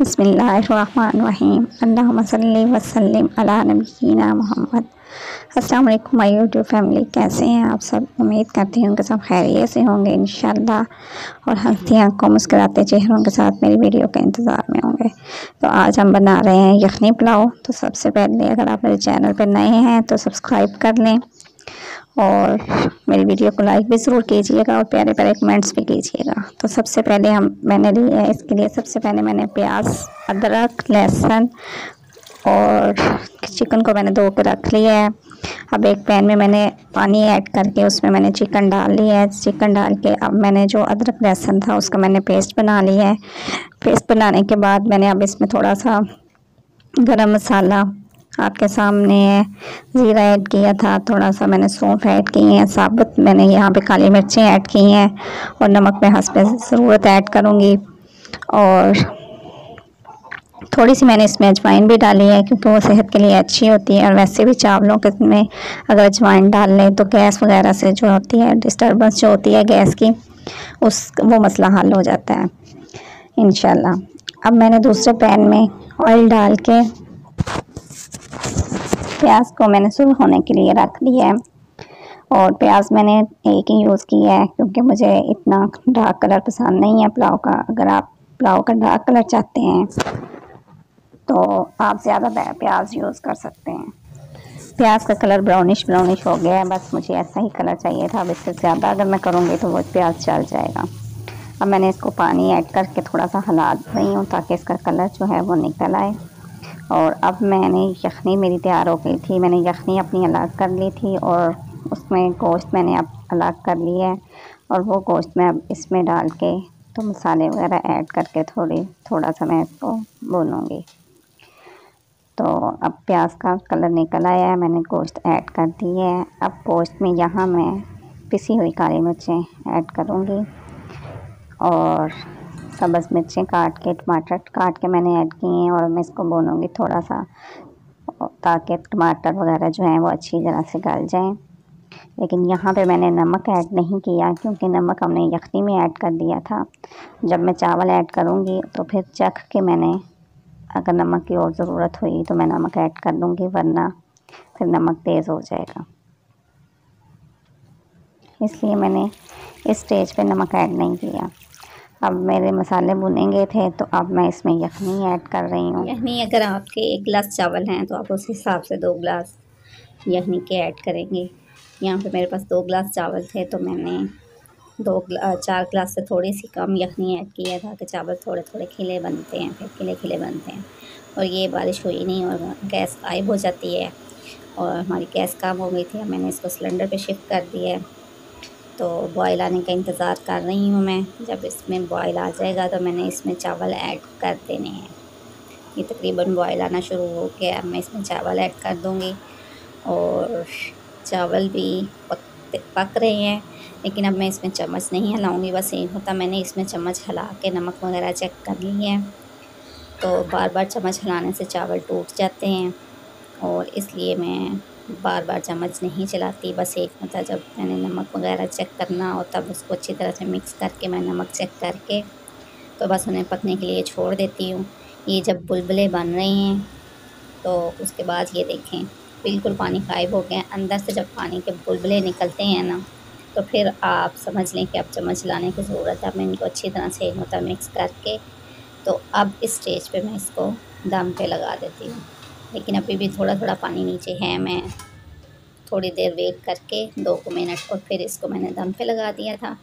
बिस्मिल्लाहिर्रहमानिर्रहीम अल्लाहुम्मा सल्ली वसल्लिम अला नबीना मोहम्मद। अस्सलाम वालेकुम माय यूट्यूब फैमिली, कैसे हैं आप सब। उम्मीद करती हूँ कि सब खैरियत से होंगे इंशाल्लाह और हंसती आंखों मुस्कुराते चेहरों के साथ मेरी वीडियो के इंतज़ार में होंगे। तो आज हम बना रहे हैं यखनी पुलाव। तो सबसे पहले अगर आप मेरे चैनल पर नए हैं तो सब्सक्राइब कर लें और मेरी वीडियो को लाइक भी ज़रूर कीजिएगा और प्यारे प्यारे कमेंट्स भी कीजिएगा। तो सबसे पहले मैंने लिए है इसके लिए, सबसे पहले मैंने प्याज, अदरक, लहसुन और चिकन को मैंने धो के रख लिया है। अब एक पैन में मैंने पानी ऐड करके उसमें मैंने चिकन डाल लिया है। चिकन डाल के अब मैंने जो अदरक लहसुन था उसका मैंने पेस्ट बना लिया है। पेस्ट बनाने के बाद मैंने अब इसमें थोड़ा सा गरम मसाला आपके सामने है, ज़ीरा ऐड किया था, थोड़ा सा मैंने सौंफ ऐड की है, साबुत मैंने यहाँ पे काली मिर्चें ऐड की हैं और नमक मैं हस्बे ज़रूरत ऐड करूँगी। और थोड़ी सी मैंने इसमें अजवाइन भी डाली है क्योंकि वो सेहत के लिए अच्छी होती है। और वैसे भी चावलों के में अगर अजवाइन डाल लें तो गैस वगैरह से जो होती है डिस्टर्बेंस जो होती है गैस की, वो मसला हल हो जाता है इंशाल्लाह। अब मैंने दूसरे पैन में ऑयल डाल के प्याज को मैंने सुर्ख होने के लिए रख दिया है। और प्याज मैंने एक ही यूज़ किया है क्योंकि मुझे इतना डार्क कलर पसंद नहीं है पुलाव का। अगर आप पुलाव का डार्क कलर चाहते हैं तो आप ज़्यादा प्याज यूज़ कर सकते हैं। प्याज का कलर ब्राउनिश हो गया है, बस मुझे ऐसा ही कलर चाहिए था। अब इससे ज़्यादा अगर मैं करूँगी तो वो प्याज जल जाएगा। अब मैंने इसको पानी ऐड करके थोड़ा सा हिला रही हूँ ताकि इसका कलर जो है वो निकल आए। और अब मैंने यखनी मेरी तैयार हो गई थी, मैंने यखनी अपनी अलग कर ली थी और उसमें गोश्त मैंने अब अलग कर लिया है। और वो गोश्त मैं अब इसमें डाल के तो मसाले वगैरह ऐड करके थोड़ा सा मैं इसको भूनूंगी। तो अब प्याज का कलर निकल आया है, मैंने गोश्त ऐड कर दी है। अब गोश्त में यहाँ मैं पिसी हुई काली मिर्चें ऐड करूँगी और सब्ज़ मिर्चें काट के, टमाटर काट के मैंने ऐड किए हैं और मैं इसको भूनूंगी थोड़ा सा ताकि टमाटर वगैरह जो हैं वो अच्छी तरह से गल जाएं। लेकिन यहाँ पे मैंने नमक ऐड नहीं किया क्योंकि नमक हमने यखनी में ऐड कर दिया था। जब मैं चावल ऐड करूँगी तो फिर चख के मैंने अगर नमक की और ज़रूरत हुई तो मैं नमक ऐड कर दूँगी, वरना फिर नमक तेज़ हो जाएगा। इसलिए मैंने इस स्टेज पे नमक ऐड नहीं किया। अब मेरे मसाले भुनेंगे थे तो अब मैं इसमें यखनी ऐड कर रही हूँ। यखनी अगर आपके 1 गिलास चावल हैं तो आप उस हिसाब से 2 गिलास यखनी के ऐड करेंगे। यहाँ पे मेरे पास 2 गिलास चावल थे तो मैंने 4 गिलास से थोड़ी सी कम यखनी ऐड की है ताकि चावल थोड़े थोड़े खिले बनते हैं, फिर खिले खिले बनते हैं। और ये बारिश हुई नहीं और गैस गायब हो जाती है और हमारी गैस कम हो गई थी। मैंने इसको सिलेंडर पे शिफ्ट कर दिया है तो बॉयल आने का इंतज़ार कर रही हूँ मैं। जब इसमें बॉयल आ जाएगा तो मैंने इसमें चावल ऐड कर देने हैं। ये तकरीबन बॉयल आना शुरू हो गया, अब मैं इसमें चावल ऐड कर दूँगी। और चावल भी पक रहे हैं, लेकिन अब मैं इसमें चम्मच नहीं हिलाऊँगी। बस एक होता मैंने इसमें चम्मच हिला के नमक वगैरह चेक कर लिए हैं। तो बार बार चम्मच हिलाने से चावल टूट जाते हैं और इसलिए मैं बार बार चम्मच नहीं चलाती। बस एक मतलब जब मैंने नमक वगैरह चेक करना हो तब उसको अच्छी तरह से मिक्स करके मैं नमक चेक करके तो बस उन्हें पकने के लिए छोड़ देती हूँ। ये जब बुलबुले बन रहे हैं तो उसके बाद ये देखें बिल्कुल पानी गायब हो गया। अंदर से जब पानी के बुलबुले निकलते हैं ना तो फिर आप समझ लें कि अब चम्मच लाने की ज़रूरत है। मैं इनको अच्छी तरह से मतलब मिक्स करके तो अब इस स्टेज पे मैं इसको दम पे लगा देती हूँ। लेकिन अभी भी थोड़ा थोड़ा पानी नीचे है, मैं थोड़ी देर वेट करके 2 मिनट और फिर इसको मैंने दम पे लगा दिया था।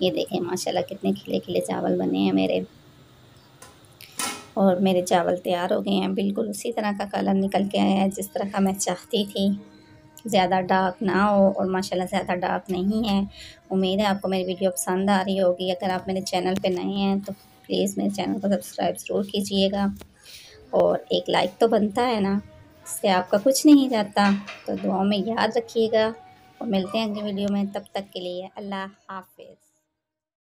ये देखें माशाल्लाह कितने खिले खिले चावल बने हैं मेरे। और मेरे चावल तैयार हो गए हैं, बिल्कुल उसी तरह का कलर निकल के आया है जिस तरह का मैं चाहती थी। ज़्यादा डार्क ना हो और माशाल्लाह ज़्यादा डार्क नहीं है। उम्मीद है आपको मेरी वीडियो पसंद आ रही होगी। अगर आप मेरे चैनल पे नए हैं तो प्लीज़ मेरे चैनल को सब्सक्राइब ज़रूर कीजिएगा और एक लाइक तो बनता है ना, इससे आपका कुछ नहीं जाता। तो दुआओं में याद रखिएगा और मिलते हैं अगली वीडियो में। तब तक के लिए अल्लाह हाफ़िज़।